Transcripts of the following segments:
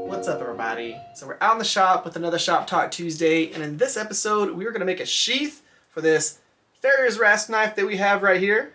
What's up, everybody? So we're out in the shop with another Shop Talk Tuesday, and in this episode we are going to make a sheath for this farrier's rasp knife that we have right here.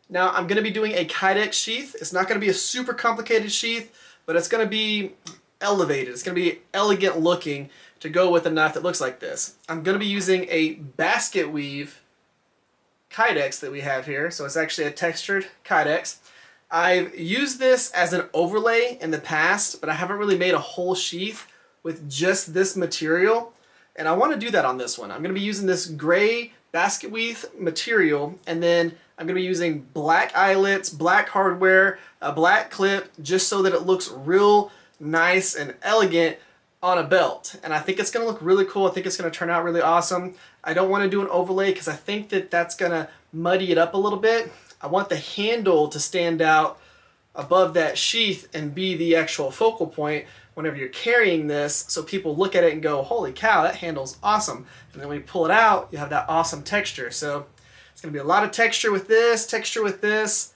Now I'm going to be doing a Kydex sheath. It's not going to be a super complicated sheath, but it's going to be elevated. It's going to be elegant looking to go with a knife that looks like this. I'm going to be using a basket weave Kydex that we have here, so it's actually a textured Kydex. I've used this as an overlay in the past, but I haven't really made a whole sheath with just this material, and I want to do that on this one. I'm going to be using this gray basket weave material, and then I'm going to be using black eyelets, black hardware, a black clip, just so that it looks real nice and elegant on a belt. And I think it's going to look really cool. I think it's going to turn out really awesome. I don't want to do an overlay because I think that that's going to muddy it up a little bit. I want the handle to stand out above that sheath and be the actual focal point whenever you're carrying this, so people look at it and go, holy cow, that handle's awesome. And then when you pull it out, you have that awesome texture. So it's going to be a lot of texture with this,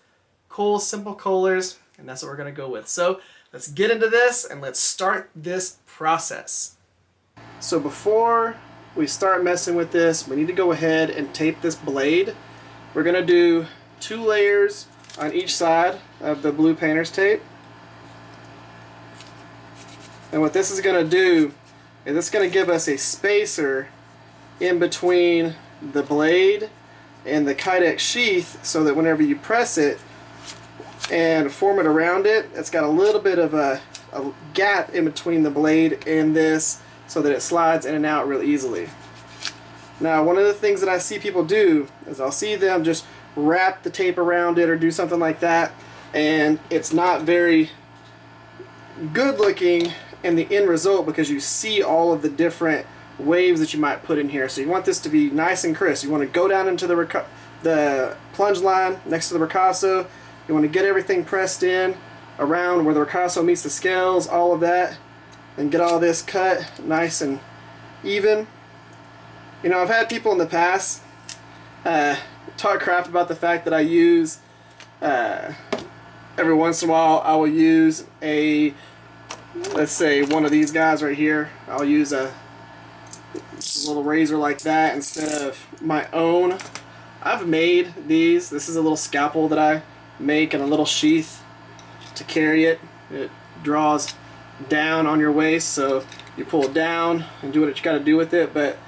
cool, simple colors, and that's what we're going to go with. So let's get into this and let's start this process. So before we start messing with this, we need to go ahead and tape this blade. We're going to do 2 layers on each side of the blue painter's tape. And what this is going to do is it's going to give us a spacer in between the blade and the Kydex sheath, so that whenever you press it and form it around it, it's got a little bit of a gap in between the blade and this, so that it slides in and out real easily. Now, one of the things that I see people do is I'll see them just wrap the tape around it or do something like that, and it's not very good looking in the end result because you see all of the different waves that you might put in here. So you want this to be nice and crisp. You want to go down into the plunge line next to the ricasso. You want to get everything pressed in around where the ricasso meets the scales, all of that, and get all this cut nice and even. You know, I've had people in the past talk crap about the fact that I use, every once in a while I will use a, let's say one of these guys right here. I'll use a little razor like that instead of my own. I've made these. This is a little scalpel that I make and a little sheath to carry it. It draws down on your waist, so you pull it down and do what you got to do with it. But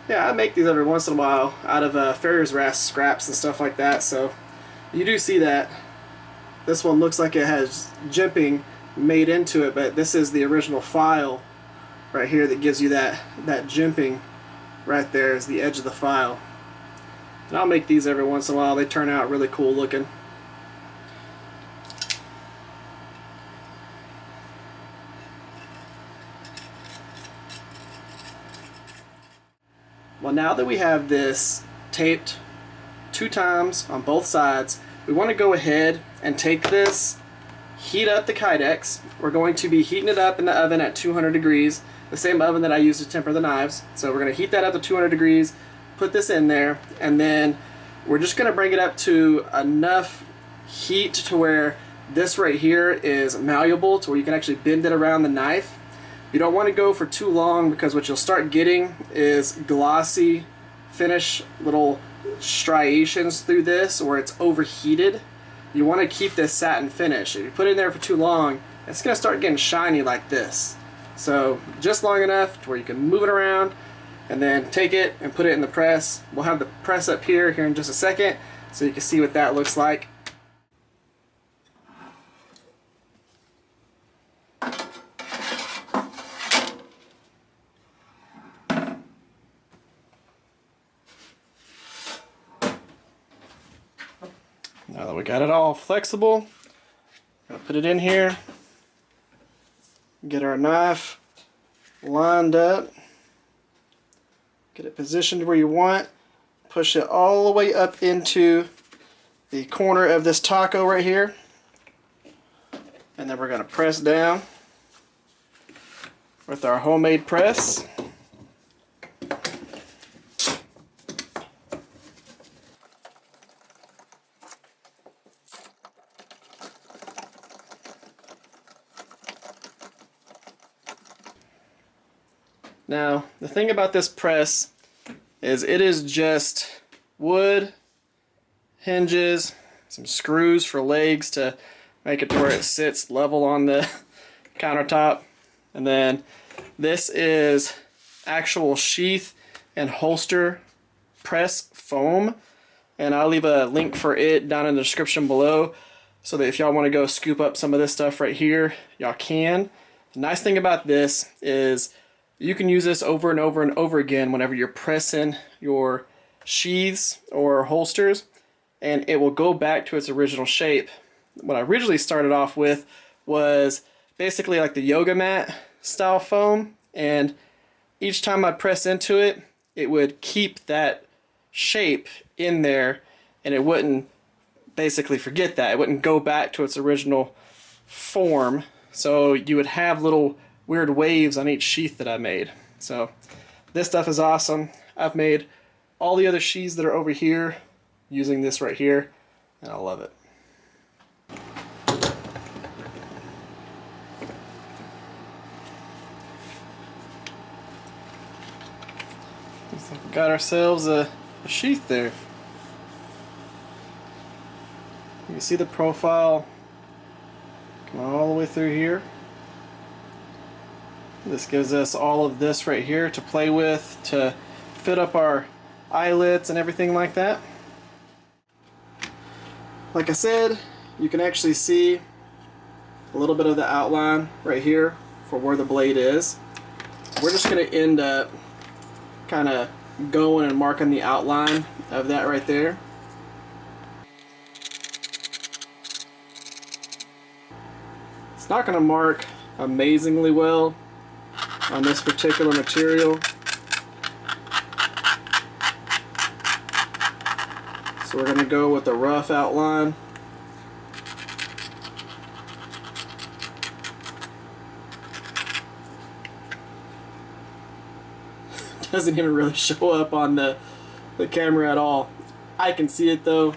yeah, I make these every once in a while out of farrier's rasp scraps and stuff like that. So you do see that. This one looks like it has jimping made into it, but this is the original file right here that gives you that jimping right there is the edge of the file. And I'll make these every once in a while. They turn out really cool looking. Well, now that we have this taped 2 times on both sides, we want to go ahead and take this, heat up the Kydex. We're going to be heating it up in the oven at 200 degrees, the same oven that I use to temper the knives. So we're going to heat that up to 200 degrees, put this in there, and then we're just going to bring it up to enough heat to where this right here is malleable, to where you can actually bend it around the knife. You don't want to go for too long, because what you'll start getting is glossy finish, little striations through this where it's overheated. You want to keep this satin finish. If you put it in there for too long, it's going to start getting shiny like this. So just long enough to where you can move it around and then take it and put it in the press. We'll have the press up here in just a second so you can see what that looks like. Now that we got it all flexible, I'll put it in here, get our knife lined up, get it positioned where you want, push it all the way up into the corner of this taco right here, and then we're going to press down with our homemade press. Now, the thing about this press is it is just wood, hinges, some screws for legs to make it to where it sits level on the countertop. And then this is actual sheath and holster press foam. And I'll leave a link for it down in the description below so that if y'all want to go scoop up some of this stuff right here, y'all can. The nice thing about this is you can use this over and over and over again whenever you're pressing your sheaths or holsters, and it will go back to its original shape. What I originally started off with was basically like the yoga mat style foam, and each time I press into it, it would keep that shape in there, and it wouldn't basically forget that. It wouldn't go back to its original form, so you would have little weird waves on each sheath that I made. So this stuff is awesome. I've made all the other sheaths that are over here using this right here, and I love it. Looks like we got ourselves a sheath there. You can see the profile come all the way through here. This gives us all of this right here to play with, to fit up our eyelets and everything like that. Like I said, you can actually see a little bit of the outline right here for where the blade is. We're just going to end up kind of going and marking the outline of that right there. It's not going to mark amazingly well on this particular material, so we're going to go with a rough outline. Doesn't even really show up on the camera at all. I can see it though.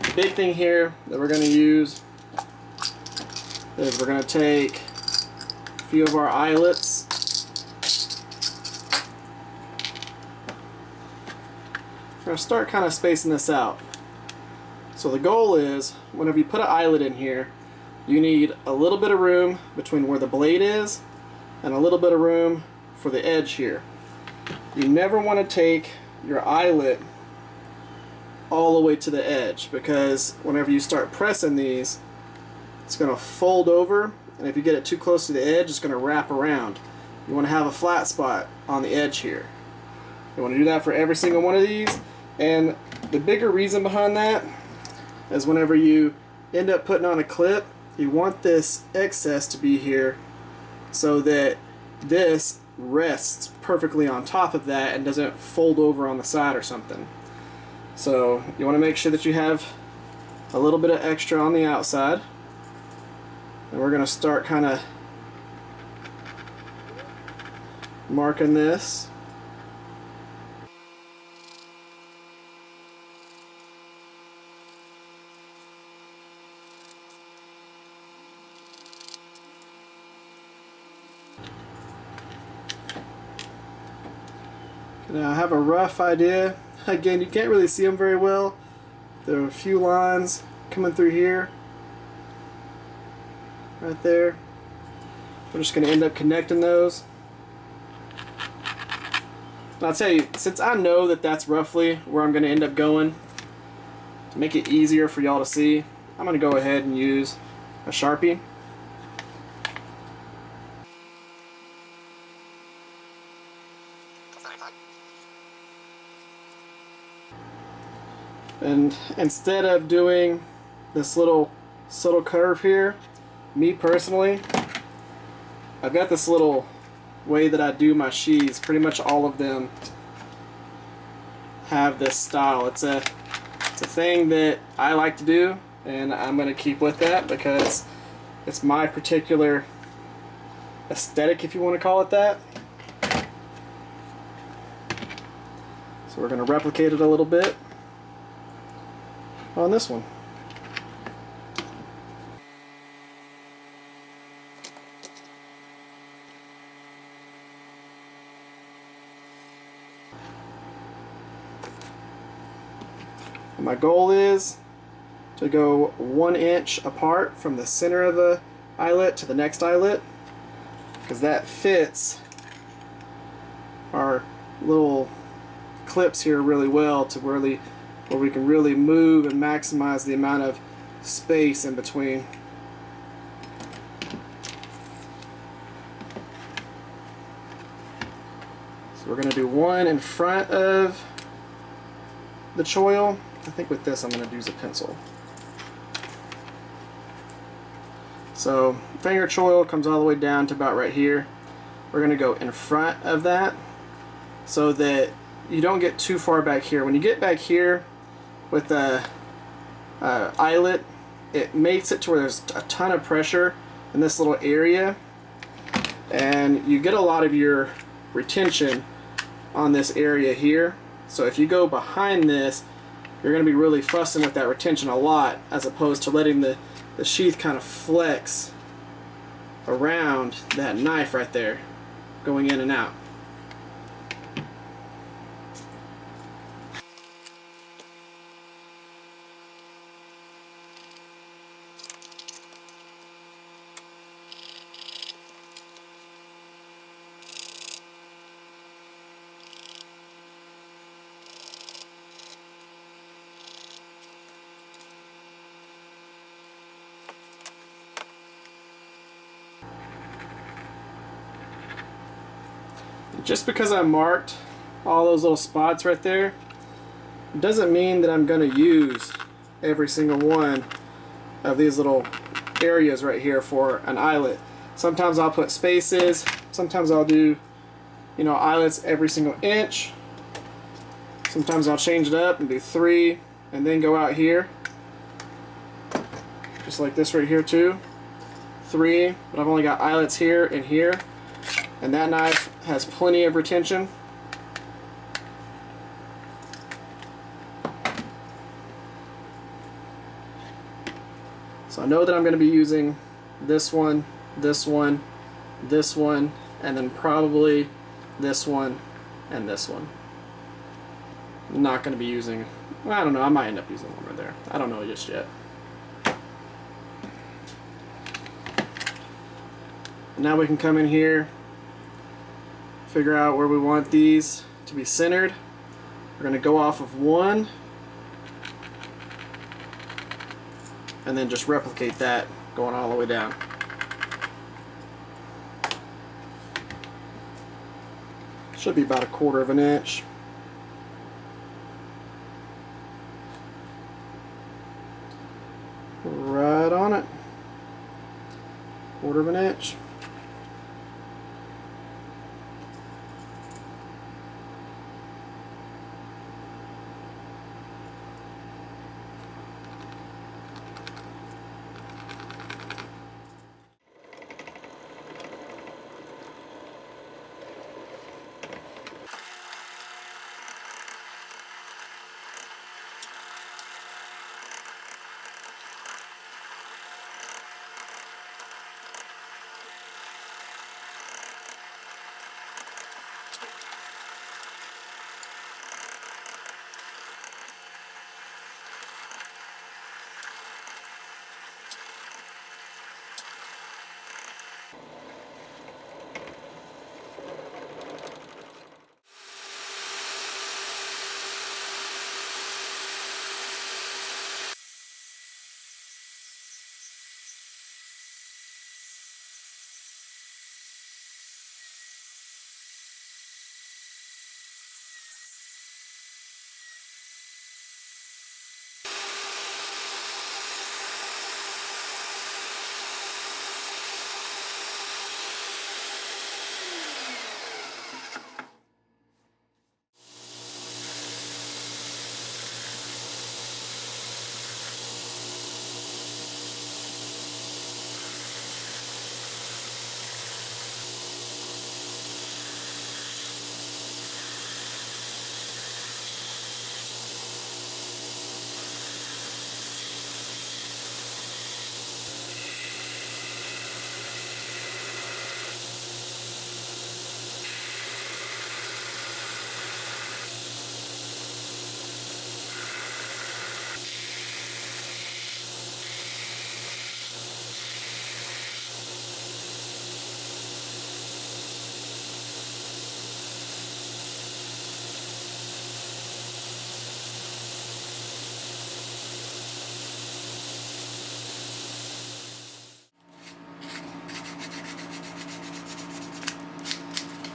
The big thing here that we're going to use is we're going to take a few of our eyelets, we're going to start kind of spacing this out. So the goal is, whenever you put an eyelet in here, you need a little bit of room between where the blade is and a little bit of room for the edge here. You never want to take your eyelet all the way to the edge, because whenever you start pressing these, it's going to fold over, and if you get it too close to the edge, it's going to wrap around. You want to have a flat spot on the edge here. You want to do that for every single one of these, and the bigger reason behind that is whenever you end up putting on a clip, you want this excess to be here so that this rests perfectly on top of that and doesn't fold over on the side or something. So you want to make sure that you have a little bit of extra on the outside, and we're going to start kind of marking this. Now I have a rough idea. Again, you can't really see them very well. There are a few lines coming through here, right there. We're just going to end up connecting those. And I'll tell you, since I know that that's roughly where I'm going to end up going, to make it easier for y'all to see, I'm going to go ahead and use a Sharpie. And instead of doing this little subtle curve here, me personally, I've got this little way that I do my sheaths. Pretty much all of them have this style. It's a thing that I like to do, and I'm going to keep with that because it's my particular aesthetic, if you want to call it that. So we're going to replicate it a little bit on this one. And my goal is to go 1 inch apart from the center of the eyelet to the next eyelet, because that fits our little clips here really well to where we can really move and maximize the amount of space in between. So we're going to do one in front of the choil. I think with this I'm going to use a pencil. So finger choil comes all the way down to about right here. We're going to go in front of that so that you don't get too far back here. When you get back here with the eyelet, it makes it to where there's a ton of pressure in this little area, and you get a lot of your retention on this area here. So if you go behind this, you're going to be really fussing with that retention a lot, as opposed to letting the sheath kind of flex around that knife right there, going in and out. Just because I marked all those little spots right there doesn't mean that I'm going to use every single one of these little areas right here for an eyelet. Sometimes I'll put spaces, sometimes I'll do, you know, eyelets every single inch. Sometimes I'll change it up and do 3 and then go out here, just like this right here too. 3, but I've only got eyelets here and here, and that knife has plenty of retention. So I know that I'm going to be using this one, this one, this one, and then probably this one and this one. I'm not going to be using, well, I don't know, I might end up using one right there. I don't know just yet. Now we can come in here, figure out where we want these to be centered. We're going to go off of one and then just replicate that going all the way down. Should be about 1/4 of an inch. Right on it. 1/4 of an inch.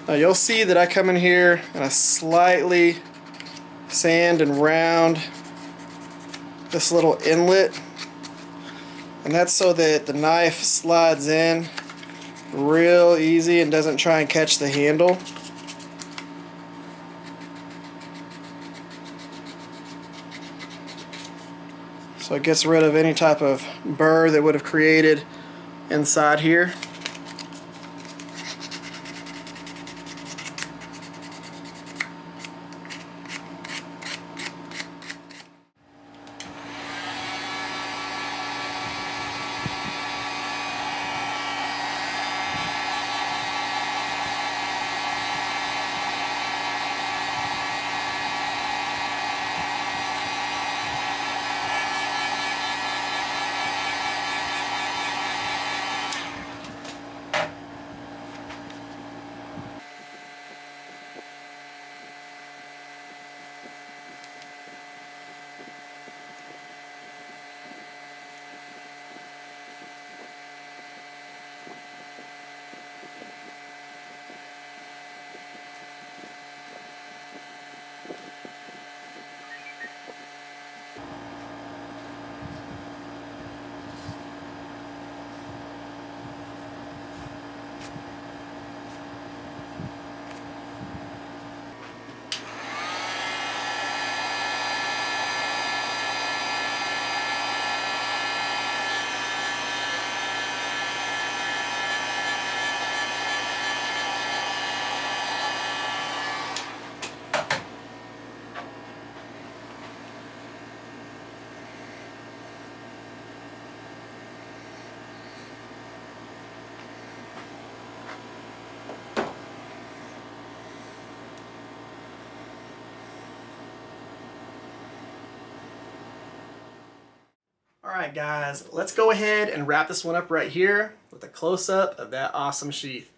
Now you'll see that I come in here and I slightly sand and round this little inlet, and that's so that the knife slides in real easy and doesn't try and catch the handle. So it gets rid of any type of burr that would have created inside here. Alright guys, let's go ahead and wrap this one up right here with a close-up of that awesome sheath.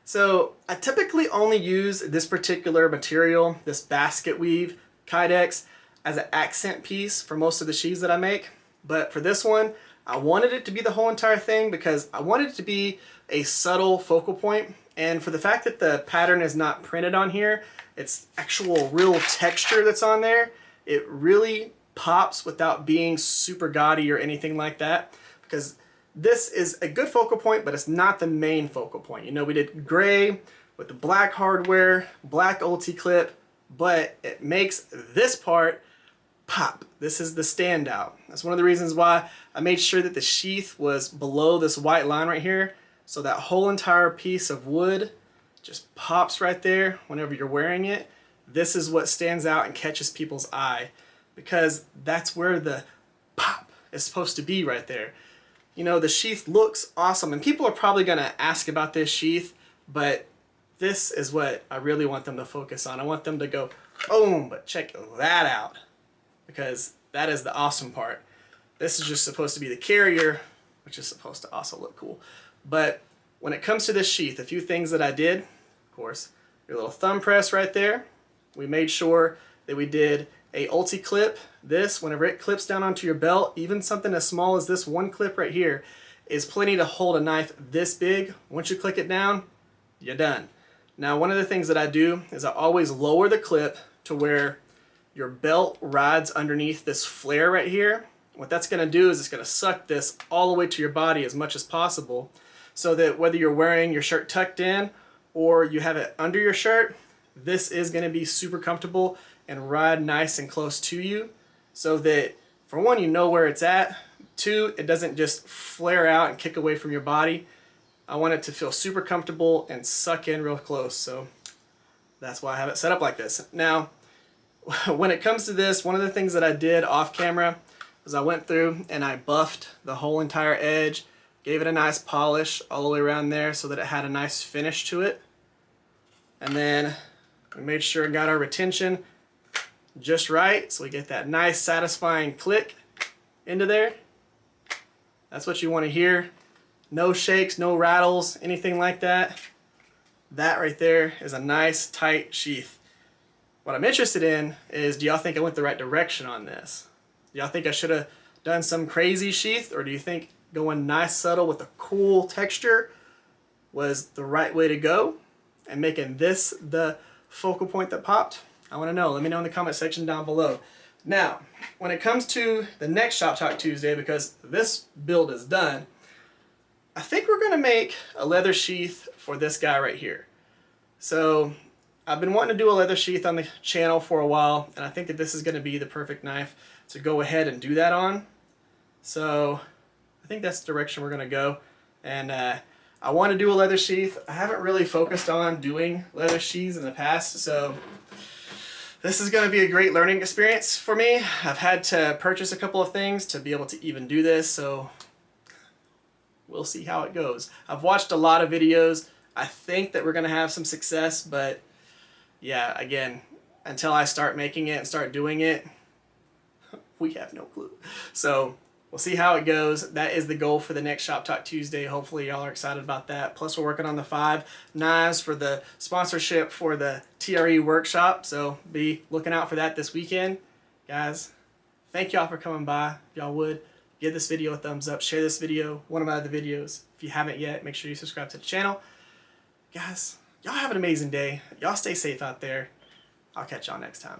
So I typically only use this particular material, this basket weave Kydex, as an accent piece for most of the sheaths that I make. But for this one, I wanted it to be the whole entire thing because I wanted it to be a subtle focal point. And for the fact that the pattern is not printed on here, it's actual real texture that's on there, it really pops without being super gaudy or anything like that, because this is a good focal point, but it's not the main focal point. You know, we did gray with the black hardware, black Ulti-Clip, but it makes this part pop. This is the standout. That's one of the reasons why I made sure that the sheath was below this white line right here, so that whole entire piece of wood just pops right there whenever you're wearing it. This is what stands out and catches people's eye, because that's where the pop is supposed to be, right there. You know, the sheath looks awesome, and people are probably gonna ask about this sheath, but this is what I really want them to focus on. I want them to go, boom, but check that out, because that is the awesome part. This is just supposed to be the carrier, which is supposed to also look cool. But when it comes to this sheath, a few things that I did, of course, your little thumb press right there. We made sure that we did a Ulti-Clip. This, whenever it clips down onto your belt, even something as small as this one clip right here, is plenty to hold a knife this big. Once you click it down, you're done. Now, one of the things that I do is I always lower the clip to where your belt rides underneath this flare right here. What that's gonna do is it's gonna suck this all the way to your body as much as possible, so that whether you're wearing your shirt tucked in or you have it under your shirt, this is gonna be super comfortable and ride nice and close to you, so that for one, you know where it's at. Two, it doesn't just flare out and kick away from your body. I want it to feel super comfortable and suck in real close, so that's why I have it set up like this. Now, when it comes to this, one of the things that I did off camera was I went through and I buffed the whole entire edge, gave it a nice polish all the way around there so that it had a nice finish to it. And then we made sure it got our retention just right, so we get that nice satisfying click into there. That's what you want to hear. No shakes, no rattles, anything like that. That right there is a nice tight sheath. What I'm interested in is, do y'all think I went the right direction on this? Do y'all think I should have done some crazy sheath, or do you think going nice subtle with a cool texture was the right way to go? and making this the focal point that popped? I want to know. Let me know in the comment section down below. Now, when it comes to the next Shop Talk Tuesday, because this build is done, I think we're going to make a leather sheath for this guy right here. So I've been wanting to do a leather sheath on the channel for a while, and I think that this is going to be the perfect knife to go ahead and do that on. So I think that's the direction we're going to go. And I want to do a leather sheath. I haven't really focused on doing leather sheaths in the past, so this is going to be a great learning experience for me. I've had to purchase a couple of things to be able to even do this, so we'll see how it goes. I've watched a lot of videos. I think that we're going to have some success, but yeah, again, until I start making it and start doing it, we have no clue. So we'll see how it goes. That is the goal for the next Shop Talk Tuesday. Hopefully y'all are excited about that. Plus we're working on the 5 knives for the sponsorship for the TRE workshop. So be looking out for that this weekend. Guys, thank y'all for coming by. If y'all would, give this video a thumbs up. Share this video, one of my other videos. If you haven't yet, make sure you subscribe to the channel. Guys, y'all have an amazing day. Y'all stay safe out there. I'll catch y'all next time.